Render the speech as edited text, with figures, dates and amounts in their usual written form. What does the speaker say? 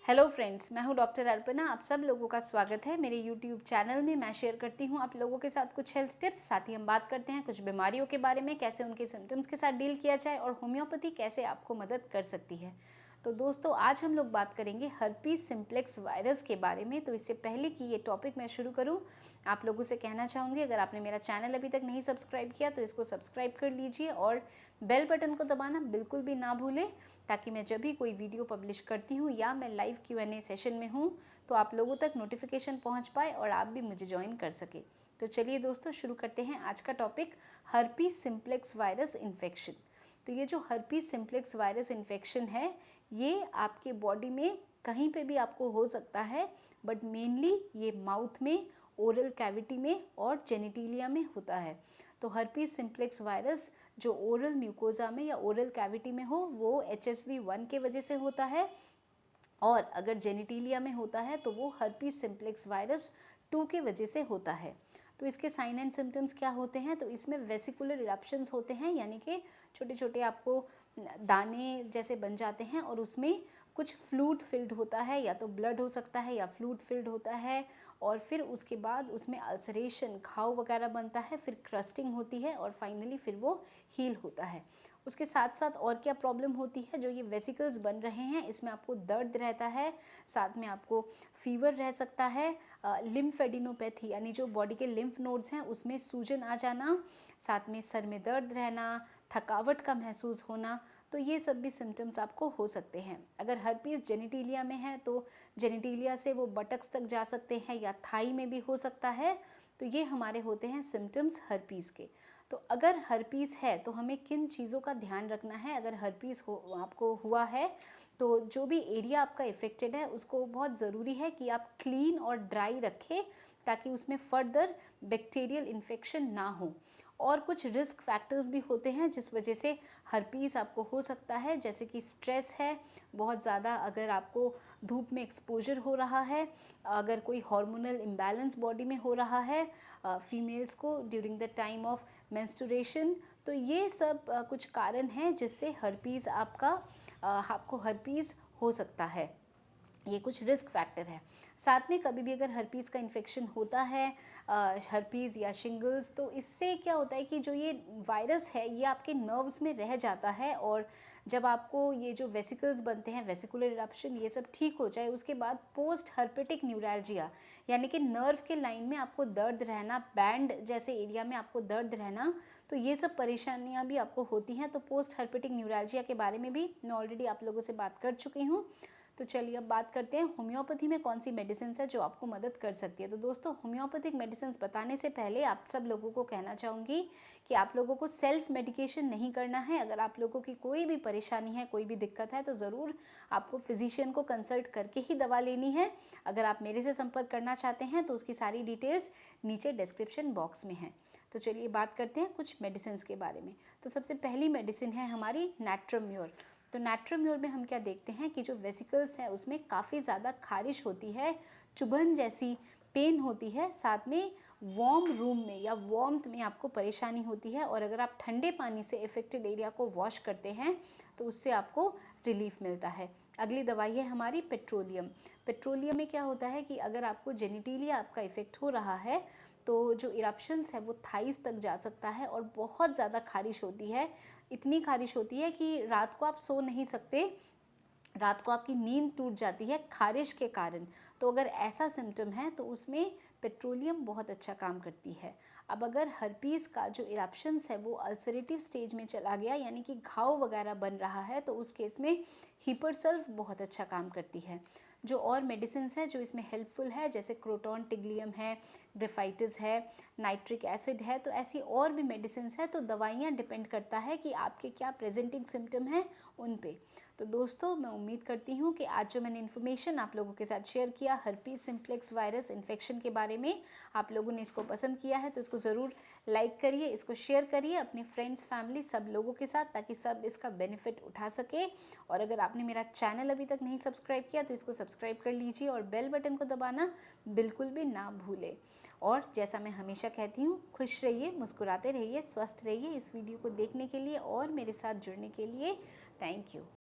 Hello friends, मैं हूं doctor Arpana. आप सब लोगों का स्वागत है मेरे यूट्यूब चैनल में। मैं शेयर करती हूं आप लोगों के साथ कुछ हेल्थ टिप्स, साथ ही हम बात करते हैं कुछ बीमारियों के बारे में, कैसे उनके सिम्टम्स के साथ डील किया जाए और होम्योपैथी कैसे आपको मदद कर सकती है। तो दोस्तों, आज हम लोग बात करेंगे हर्पीज सिम्प्लेक्स वायरस के बारे में। तो इससे पहले कि ये टॉपिक मैं शुरू करूं, आप लोगों से कहना चाहूँगी, अगर आपने मेरा चैनल अभी तक नहीं सब्सक्राइब किया तो इसको सब्सक्राइब कर लीजिए और बेल बटन को दबाना बिल्कुल भी ना भूलें, ताकि मैं जब भी कोई वीडियो पब्लिश करती हूँ या मैं लाइव Q&A सेशन में हूँ तो आप लोगों तक नोटिफिकेशन पहुँच पाए और आप भी मुझे ज्वाइन कर सके। तो चलिए दोस्तों, शुरू करते हैं आज का topic, herpes simplex virus infection. तो ये जो हर्पीज सिम्प्लेक्स वायरस इन्फेक्शन है, ये आपके बॉडी में कहीं पे भी आपको हो सकता है, बट मेनली ये माउथ में, ओरल कैविटी में और जेनिटिलिया में होता है। तो हर्पीज सिम्प्लेक्स वायरस जो ओरल म्यूकोजा में या ओरल कैविटी में हो, वो HSV1 के वजह से होता है, और अगर जेनिटिलिया में होता है तो वो हर्पीज सिम्प्लेक्स वायरस 2 के वजह से होता है। तो इसके साइन एंड सिम्टम्स क्या होते हैं? तो इसमें वेसिकुलर इरप्शंस होते हैं, यानी कि छोटे छोटे आपको दाने जैसे बन जाते हैं और उसमें कुछ फ्लूइड फिल्ड होता है, या तो ब्लड हो सकता है या फ्लूइड फिल्ड होता है, और फिर उसके बाद उसमें अल्सरेशन, घाव वगैरह बनता है, फिर क्रस्टिंग होती है और फाइनली फिर वो हील होता है। उसके साथ साथ और क्या प्रॉब्लम होती है? जो ये वेसिकल्स बन रहे हैं, इसमें आपको दर्द रहता है, साथ में आपको फीवर रह सकता है, लिम्फेडिनोपैथी यानी जो बॉडी के लिम्फ नोड्स हैं उसमें सूजन आ जाना, साथ में सर में दर्द रहना, थकावट का महसूस होना। तो ये सब भी सिम्टम्स आपको हो सकते हैं। अगर हर्पीज जेनिटिलिया में है तो जेनिटिलिया से वो बटक्स तक जा सकते हैं या थाई में भी हो सकता है। तो ये हमारे होते हैं सिम्टम्स हर्पीज के। तो अगर हर्पीस है तो हमें किन चीज़ों का ध्यान रखना है? अगर हर्पीस हो आपको हुआ है तो जो भी एरिया आपका इफ़ेक्टेड है उसको बहुत ज़रूरी है कि आप क्लीन और ड्राई रखें, ताकि उसमें फर्दर बैक्टीरियल इन्फेक्शन ना हो। और कुछ रिस्क फैक्टर्स भी होते हैं जिस वजह से हर्पीस आपको हो सकता है, जैसे कि स्ट्रेस है बहुत ज़्यादा, अगर आपको धूप में एक्सपोजर हो रहा है, अगर कोई हार्मोनल इम्बैलेंस बॉडी में हो रहा है फीमेल्स को during the time of menstruation. तो ये सब कुछ कारण हैं जिससे हर्पीस आपको हर्पीस हो सकता है। ये कुछ रिस्क फैक्टर है। साथ में कभी भी अगर हर्पीज़ का इन्फेक्शन होता है, हर्पीज़ या शिंगल्स, तो इससे क्या होता है कि जो ये वायरस है ये आपके नर्व्स में रह जाता है, और जब आपको ये जो वेसिकल्स बनते हैं, वेसिकुलर इरप्शन, ये सब ठीक हो जाए, उसके बाद पोस्ट हर्पेटिक न्यूरैल्जिया यानी कि नर्व के लाइन में आपको दर्द रहना, बैंड जैसे एरिया में आपको दर्द रहना, तो ये सब परेशानियाँ भी आपको होती हैं। तो पोस्ट हर्पेटिक न्यूरैल्जिया के बारे में भी मैं ऑलरेडी आप लोगों से बात कर चुकी हूँ। तो चलिए अब बात करते हैं होम्योपैथी में कौन सी मेडिसिन है जो आपको मदद कर सकती है। तो दोस्तों, होम्योपैथिक मेडिसिन बताने से पहले आप सब लोगों को कहना चाहूँगी कि आप लोगों को सेल्फ मेडिकेशन नहीं करना है। अगर आप लोगों की कोई भी परेशानी है, कोई भी दिक्कत है, तो ज़रूर आपको फिजिशियन को कंसल्ट करके ही दवा लेनी है। अगर आप मेरे से संपर्क करना चाहते हैं तो उसकी सारी डिटेल्स नीचे डिस्क्रिप्शन बॉक्स में है। तो चलिए बात करते हैं कुछ मेडिसिन के बारे में। तो सबसे पहली मेडिसिन है हमारी नैट्रोम्योर। तो नैट्रोम्योर में हम क्या देखते हैं कि जो वेसिकल्स है उसमें काफ़ी ज़्यादा खारिश होती है, चुभन जैसी पेन होती है, साथ में वार्म रूम में या वार्मथ में आपको परेशानी होती है, और अगर आप ठंडे पानी से इफेक्टेड एरिया को वॉश करते हैं तो उससे आपको रिलीफ मिलता है। अगली दवाई है हमारी पेट्रोलियम। पेट्रोलियम में क्या होता है कि अगर आपको जेनिटिलिया आपका इफेक्ट हो रहा है तो जो इरप्शंस है वो थाइस तक जा सकता है, और बहुत ज़्यादा खारिश होती है। इतनी खारिश होती है कि रात को आप सो नहीं सकते, रात को आपकी नींद टूट जाती है खारिश के कारण। तो अगर ऐसा सिम्टम है तो उसमें पेट्रोलियम बहुत अच्छा काम करती है। अब अगर हर्पीज़ का जो इरप्शंस है वो अल्सरेटिव स्टेज में चला गया, यानी कि घाव वगैरह बन रहा है, तो उस केस में हिपरसल्फ बहुत अच्छा काम करती है। जो और मेडिसिन है जो इसमें हेल्पफुल है, जैसे क्रोटॉन टिग्लियम है, ग्रेफाइटिस है, नाइट्रिक एसिड है, तो ऐसी और भी मेडिसिन है। तो दवाइयाँ डिपेंड करता है कि आपके क्या प्रेजेंटिंग सिम्टम हैं उन पे। तो दोस्तों, मैं उम्मीद करती हूँ कि आज जो मैंने इन्फॉर्मेशन आप लोगों के साथ शेयर किया हर्पीज सिम्प्लेक्स वायरस इन्फेक्शन के बारे में, आप लोगों ने इसको पसंद किया है। तो इसको ज़रूर लाइक करिए, इसको शेयर करिए अपने फ्रेंड्स, फैमिली, सब लोगों के साथ, ताकि सब इसका बेनिफिट उठा सके। और अगर आपने मेरा चैनल अभी तक नहीं सब्सक्राइब किया तो इसको सब्सक्राइब कर लीजिए और बेल बटन को दबाना बिल्कुल भी ना भूलें। और जैसा मैं हमेशा कहती हूँ, खुश रहिए, मुस्कुराते रहिए, स्वस्थ रहिए। इस वीडियो को देखने के लिए और मेरे साथ जुड़ने के लिए थैंक यू।